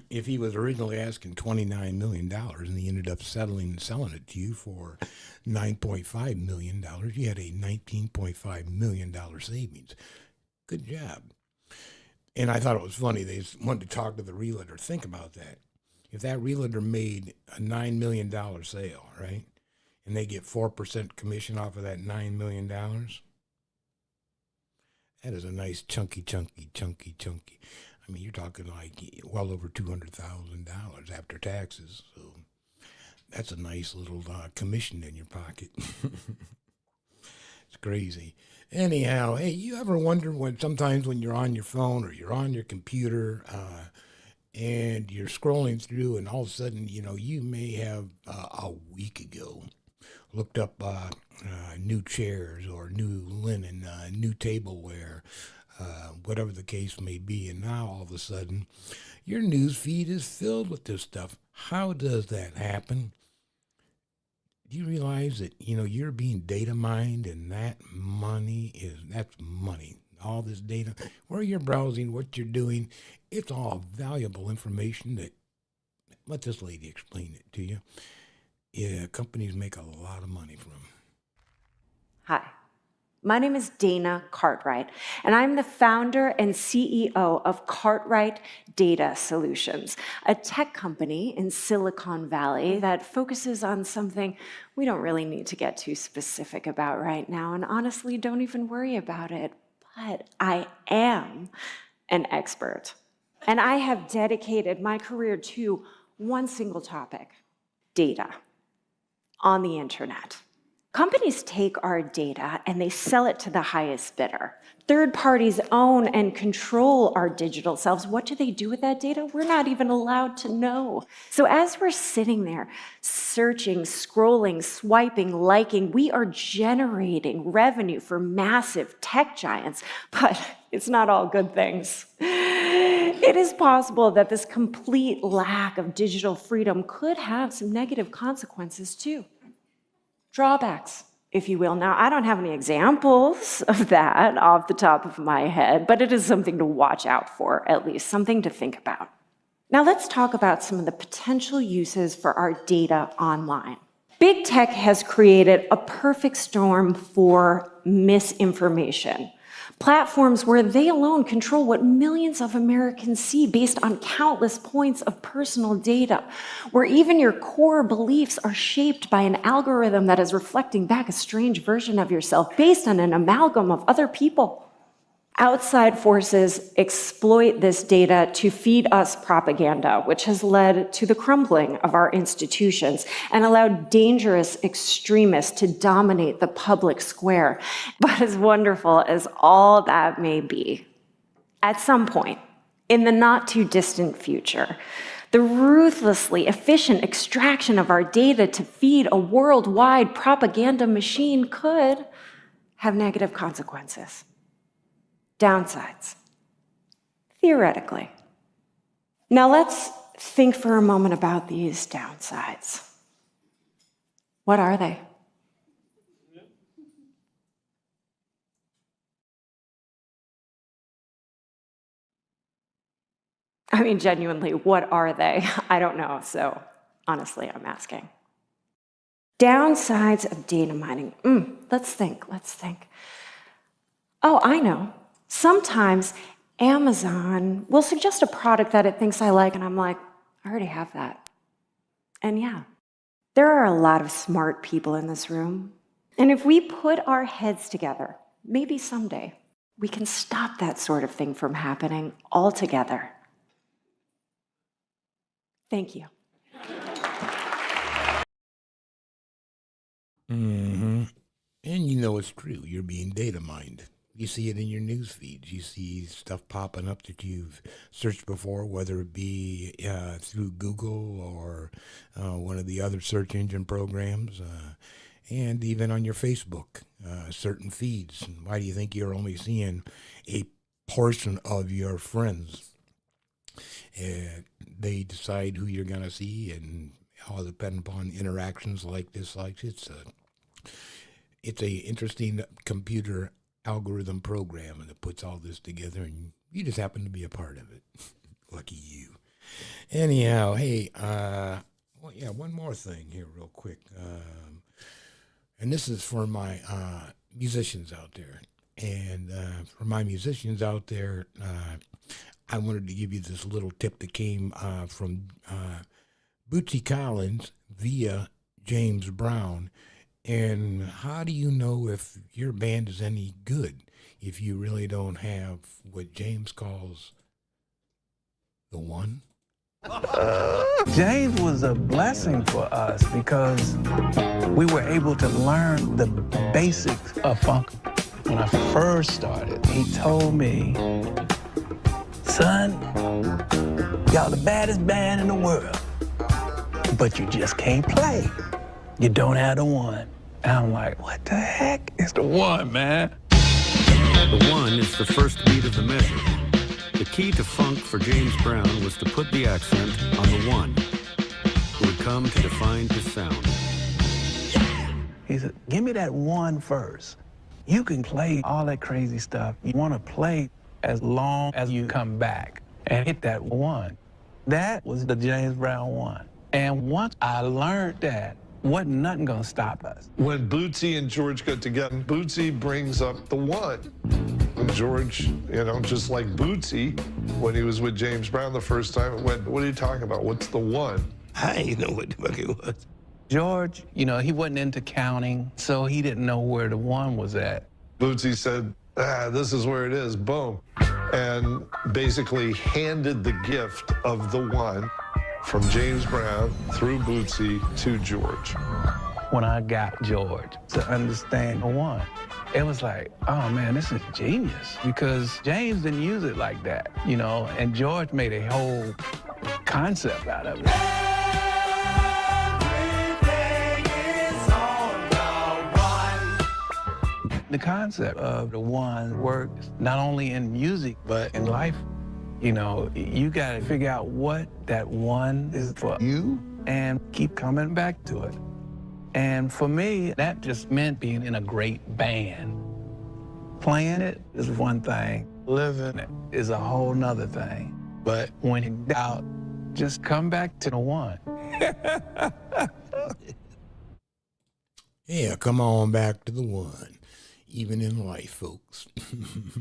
If he was originally asking $29 million and he ended up settling and selling it to you for $9.5 million, you had a $19.5 million savings. Good job. And I thought it was funny. They wanted to talk to the realtor. Think about that. If that realtor made a $9 million sale, right, and they get 4% commission off of that $9 million, that is a nice chunky. I mean, you're talking like well over $200,000 after taxes. So that's a nice little commission in your pocket. It's crazy. Anyhow, hey, you ever wonder sometimes when you're on your phone or you're on your computer, and you're scrolling through, and all of a sudden, you may have a week ago looked up new chairs or new linen, new tableware, whatever the case may be, and now all of a sudden, your news feed is filled with this stuff. How does that happen? Do you realize that, you're being data mined, and that's money. All this data, where you're browsing, what you're doing, it's all valuable information that, let this lady explain it to you. Yeah, companies make a lot of money from. Hi, my name is Dana Cartwright, and I'm the founder and CEO of Cartwright Data Solutions, a tech company in Silicon Valley that focuses on something we don't really need to get too specific about right now, and honestly don't even worry about it. But I am an expert, and I have dedicated my career to one single topic: data on the internet. Companies take our data and they sell it to the highest bidder. Third parties own and control our digital selves. What do they do with that data? We're not even allowed to know. So as we're sitting there searching, scrolling, swiping, liking, we are generating revenue for massive tech giants, but it's not all good things. It is possible that this complete lack of digital freedom could have some negative consequences too. Drawbacks, if you will. Now, I don't have any examples of that off the top of my head, but it is something to watch out for, at least something to think about. Now, let's talk about some of the potential uses for our data online. Big tech has created a perfect storm for misinformation. Platforms where they alone control what millions of Americans see based on countless points of personal data, where even your core beliefs are shaped by an algorithm that is reflecting back a strange version of yourself based on an amalgam of other people. Outside forces exploit this data to feed us propaganda, which has led to the crumbling of our institutions and allowed dangerous extremists to dominate the public square. But as wonderful as all that may be, at some point, in the not too distant future, the ruthlessly efficient extraction of our data to feed a worldwide propaganda machine could have negative consequences. Downsides, theoretically. Now let's think for a moment about these downsides. What are they? I mean, genuinely, what are they? I don't know, so honestly, I'm asking. Downsides of data mining. Let's think. Oh, I know. Sometimes Amazon will suggest a product that it thinks I like, and I'm like, I already have that. And yeah, there are a lot of smart people in this room. And if we put our heads together, maybe someday, we can stop that sort of thing from happening altogether. Thank you. Mm-hmm. And you know it's true. You're being data mined. You see it in your news feeds. You see stuff popping up that you've searched before, whether it be through Google or one of the other search engine programs, and even on your Facebook, certain feeds. Why do you think you're only seeing a portion of your friends? They decide who you're going to see, and all depend upon interactions like this. Like it's a interesting computer algorithm program that puts all this together, and you just happen to be a part of it. Lucky you. Anyhow, hey, one more thing here real quick. And this is for my musicians out there. And for my musicians out there, I wanted to give you this little tip that came from Bootsy Collins via James Brown. And how do you know if your band is any good if you really don't have what James calls the one? James was a blessing for us because we were able to learn the basics of funk. When I first started, he told me, son, y'all the baddest band in the world, but you just can't play. You don't have the one. And I'm like, what the heck is the one, man? The one is the first beat of the measure. The key to funk for James Brown was to put the accent on the one, who would come to define his sound. He said, give me that one first. You can play all that crazy stuff. You want to play as long as you come back and hit that one. That was the James Brown one. And once I learned that, wasn't nothing gonna stop us. When Bootsy and George got together, Bootsy brings up the one. And George, just like Bootsy, when he was with James Brown the first time, went, what are you talking about? What's the one? I ain't know what the fuck it was. George, he wasn't into counting, so he didn't know where the one was at. Bootsy said, this is where it is, boom. And basically handed the gift of the one from James Brown through Bootsy to George. When I got George to understand the one, it was like, oh man, this is genius. Because James didn't use it like that, and George made a whole concept out of it. The concept of the one works not only in music, but in life. You got to figure out what that one is for you and keep coming back to it. And for me, that just meant being in a great band. Playing it is one thing. Living it is a whole nother thing. But when in doubt, just come back to the one. Yeah, come on back to the one. Even in life, folks.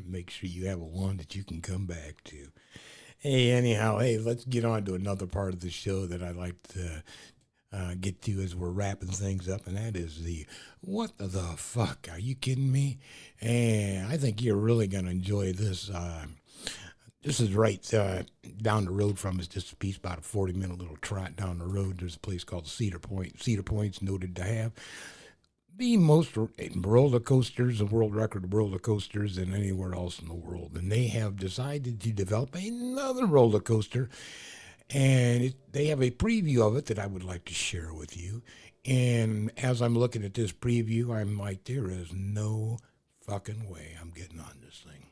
Make sure you have a one that you can come back to. Hey, anyhow, let's get on to another part of the show that I like to get to as we're wrapping things up, and that is the what the fuck? Are you kidding me? And I think you're really going to enjoy this. This is right down the road from us, just a piece, about a 40-minute little trot down the road. There's a place called Cedar Point. Cedar Point's noted to have the most roller coasters, the world record roller coasters than anywhere else in the world. And they have decided to develop another roller coaster. And they have a preview of it that I would like to share with you. And as I'm looking at this preview, I'm like, there is no fucking way I'm getting on this thing.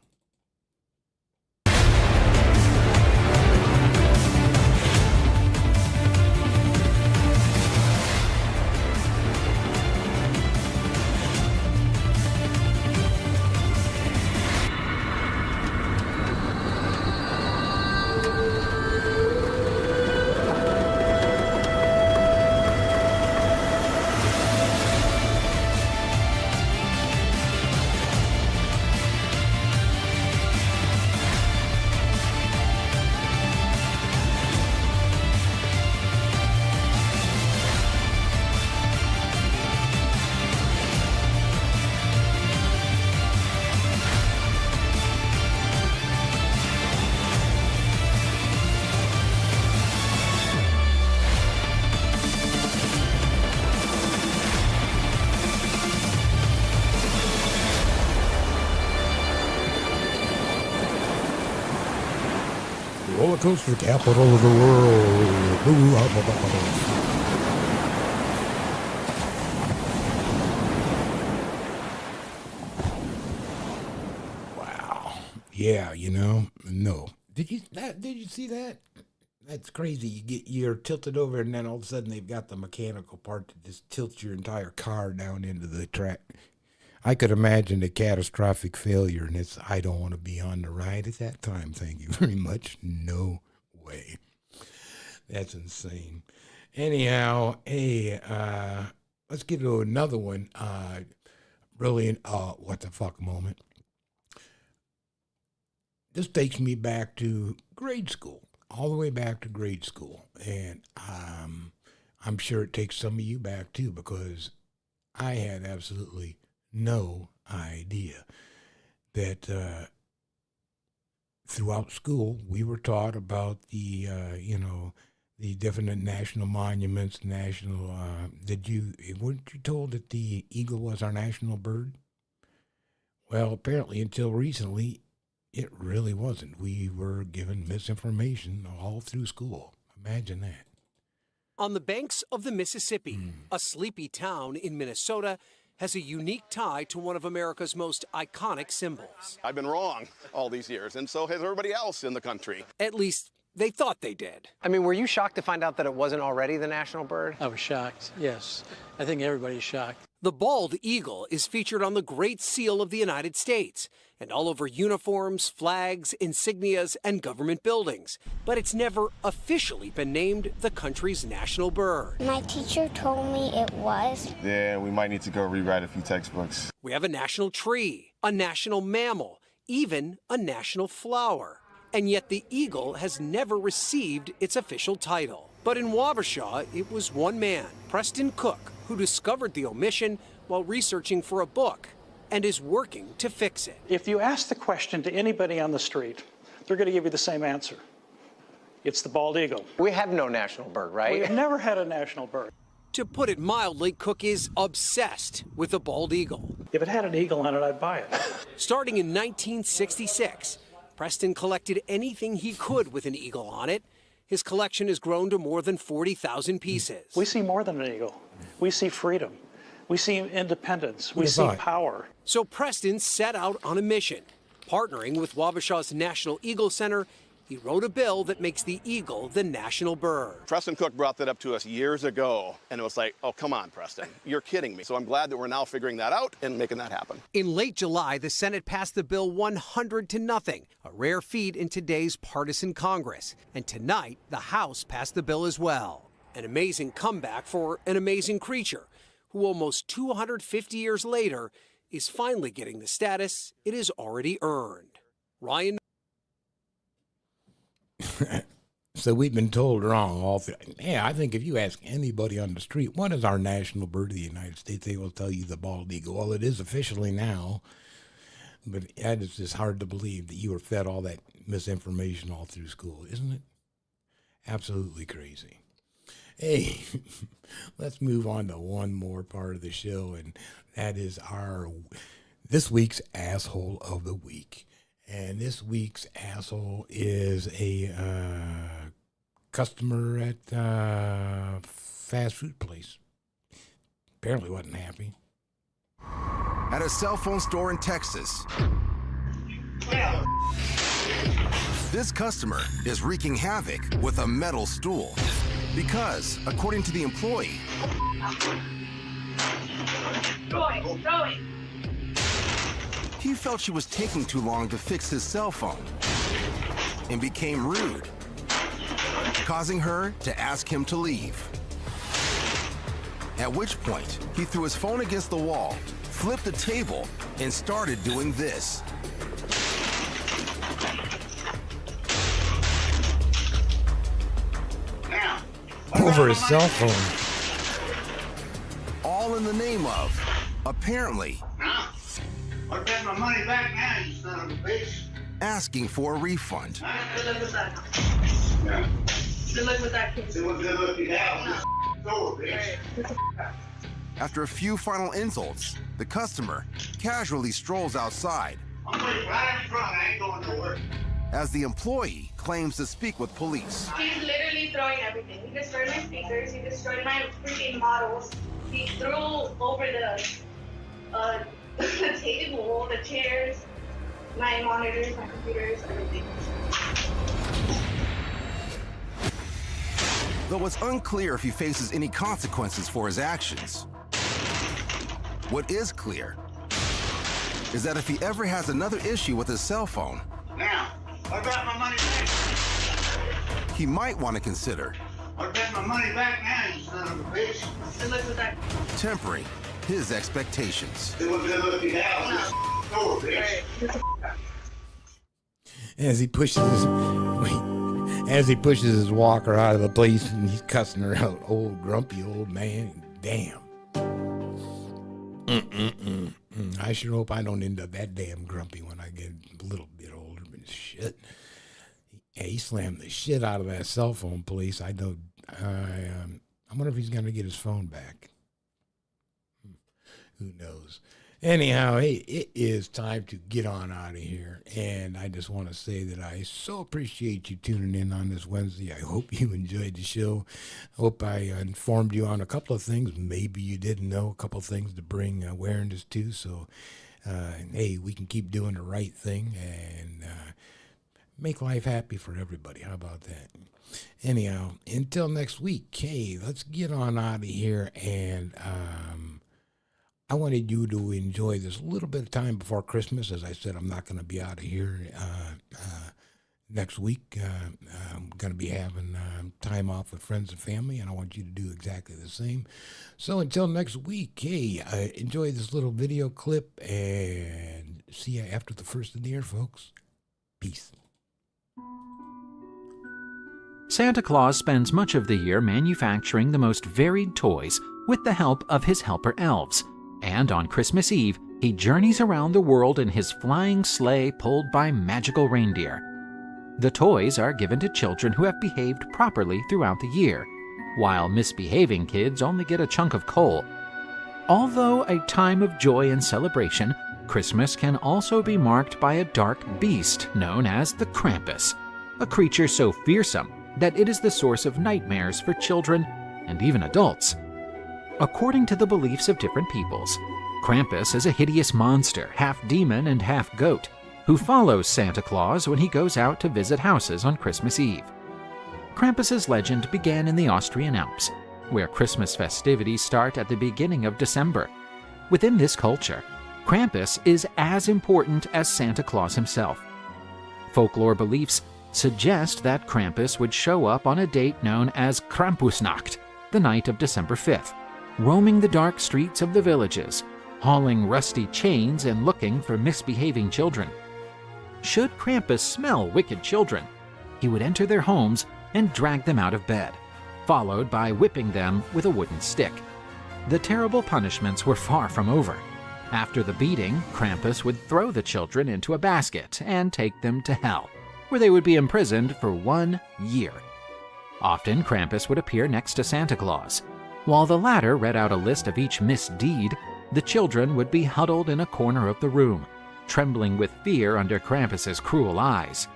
Roller coaster capital of the world. Wow. Yeah, no. Did you see that? That's crazy. You're tilted over, and then all of a sudden they've got the mechanical part that just tilts your entire car down into the track. I could imagine a catastrophic failure, and I don't want to be on the ride at that time. Thank you very much. No way. That's insane. Anyhow, hey, let's get to another one. Really, what the fuck moment. This takes me back to grade school, all the way back to grade school. And I'm sure it takes some of you back, too, because I had absolutely no idea that throughout school we were taught about the different national monuments, weren't you told that the eagle was our national bird? Well, apparently until recently it really wasn't. We were given misinformation all through school. Imagine that. On the banks of the Mississippi, a sleepy town in Minnesota has a unique tie to one of America's most iconic symbols. I've been wrong all these years, and so has everybody else in the country. At least they thought they did. I mean, were you shocked to find out that it wasn't already the national bird? I was shocked, yes. I think everybody's shocked. The bald eagle is featured on the Great Seal of the United States and all over uniforms, flags, insignias, and government buildings. But it's never officially been named the country's national bird. My teacher told me it was. Yeah, we might need to go rewrite a few textbooks. We have a national tree, a national mammal, even a national flower. And yet the eagle has never received its official title. But in Wabasha, it was one man, Preston Cook, who discovered the omission while researching for a book and is working to fix it. If you ask the question to anybody on the street, they're going to give you the same answer. It's the bald eagle. We have no national bird, right? We have never had a national bird. To put it mildly, Cook is obsessed with the bald eagle. If it had an eagle on it, I'd buy it. Starting in 1966, Preston collected anything he could with an eagle on it. His collection has grown to more than 40,000 pieces. We see more than an eagle. We see freedom. We see independence. We see power. So Preston set out on a mission. Partnering with Wabasha's National Eagle Center, he wrote a bill that makes the eagle the national bird. Preston Cook brought that up to us years ago, and it was like, oh, come on, Preston, you're kidding me. So I'm glad that we're now figuring that out and making that happen. In late July, the Senate passed the bill 100-0, a rare feat in today's partisan Congress. And tonight, the House passed the bill as well. An amazing comeback for an amazing creature, who almost 250 years later is finally getting the status it has already earned. Ryan. So we've been told wrong all through. Yeah, I think if you ask anybody on the street, what is our national bird of the United States, they will tell you the bald eagle. Well, it is officially now, but that is just hard to believe that you were fed all that misinformation all through school, isn't it? Absolutely crazy. Hey, let's move on to one more part of the show, and that is this week's Asshole of the Week. And this week's asshole is a customer at a fast food place. Apparently wasn't happy. At a cell phone store in Texas, this customer is wreaking havoc with a metal stool because, according to the employee, he felt she was taking too long to fix his cell phone and became rude, causing her to ask him to leave. At which point, he threw his phone against the wall, flipped the table, and started doing this. Over his cell phone. All in the name of, apparently, I'll get my money back now, you son of a bitch. asking for a refund. Good luck with that. Yeah. Good luck with that, kid. Good luck with that. Over, bitch. After a few final insults, the customer casually strolls outside I'm waiting right in front. I ain't going nowhere. as the employee claims to speak with police. He's literally throwing everything. He destroyed my speakers. He destroyed my freaking models. He threw over the table, the chairs, my monitors, my computers, everything. Though it's unclear if he faces any consequences for his actions. What is clear is that if he ever has another issue with his cell phone, Now, I got my money back. he might want to consider I got my money back now, you son of a bitch. Good luck with that. tempering his expectations. Good luck with that. Over, bitch. As he pushes his walker out of the place, and he's cussing her out. Old grumpy old man. Damn. I sure hope I don't end up that damn grumpy when I get a little bit older. But shit, yeah, he slammed the shit out of that cell phone police. I know. I wonder if he's gonna get his phone back. Who knows? Anyhow, hey, it is time to get on out of here. And I just want to say that I so appreciate you tuning in on this Wednesday. I hope you enjoyed the show. I hope I informed you on a couple of things. Maybe you didn't know, a couple of things to bring awareness to. So, hey, we can keep doing the right thing and make life happy for everybody. How about that? Anyhow, until next week, hey, let's get on out of here. And I wanted you to enjoy this little bit of time before Christmas. As I said, I'm not going to be out of here next week. I'm going to be having time off with friends and family, and I want you to do exactly the same. So until next week, hey, enjoy this little video clip, and see you after the first of the year, folks. Peace. Santa Claus spends much of the year manufacturing the most varied toys with the help of his helper elves. And on Christmas Eve, he journeys around the world in his flying sleigh pulled by magical reindeer. The toys are given to children who have behaved properly throughout the year, while misbehaving kids only get a chunk of coal. Although a time of joy and celebration, Christmas can also be marked by a dark beast known as the Krampus, a creature so fearsome that it is the source of nightmares for children and even adults. According to the beliefs of different peoples, Krampus is a hideous monster, half demon and half goat, who follows Santa Claus when he goes out to visit houses on Christmas Eve. Krampus's legend began in the Austrian Alps, where Christmas festivities start at the beginning of December. Within this culture, Krampus is as important as Santa Claus himself. Folklore beliefs suggest that Krampus would show up on a date known as Krampusnacht, the night of December 5th, roaming the dark streets of the villages, hauling rusty chains and looking for misbehaving children. Should Krampus smell wicked children, he would enter their homes and drag them out of bed, followed by whipping them with a wooden stick. The terrible punishments were far from over. After the beating, Krampus would throw the children into a basket and take them to hell, where they would be imprisoned for 1 year. Often, Krampus would appear next to Santa Claus. While the latter read out a list of each misdeed, the children would be huddled in a corner of the room, trembling with fear under Krampus's cruel eyes.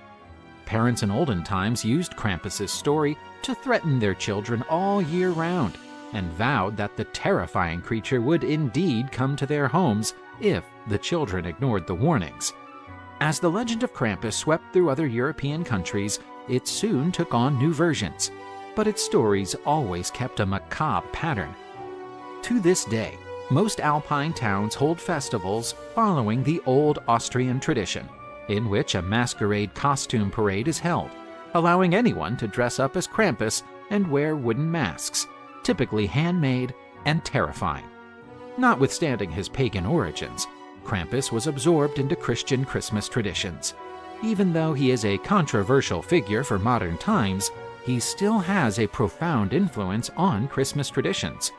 Parents in olden times used Krampus's story to threaten their children all year round, and vowed that the terrifying creature would indeed come to their homes if the children ignored the warnings. As the legend of Krampus swept through other European countries, it soon took on new versions, but its stories always kept a macabre pattern. To this day, most Alpine towns hold festivals following the old Austrian tradition, in which a masquerade costume parade is held, allowing anyone to dress up as Krampus and wear wooden masks, typically handmade and terrifying. Notwithstanding his pagan origins, Krampus was absorbed into Christian Christmas traditions. Even though he is a controversial figure for modern times, he still has a profound influence on Christmas traditions.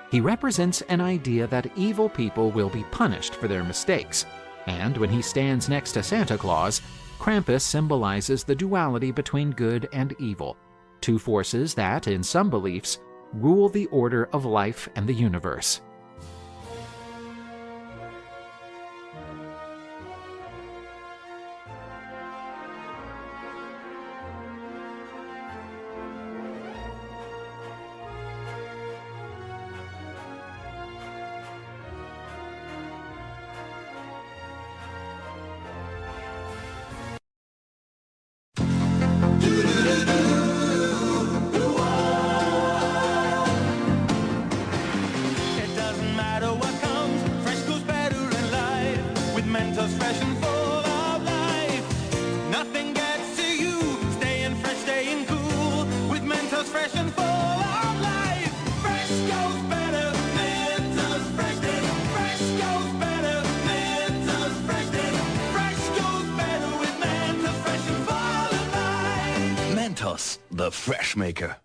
He represents an idea that evil people will be punished for their mistakes, and when he stands next to Santa Claus, Krampus symbolizes the duality between good and evil, two forces that, in some beliefs, rule the order of life and the universe. The Fresh Maker.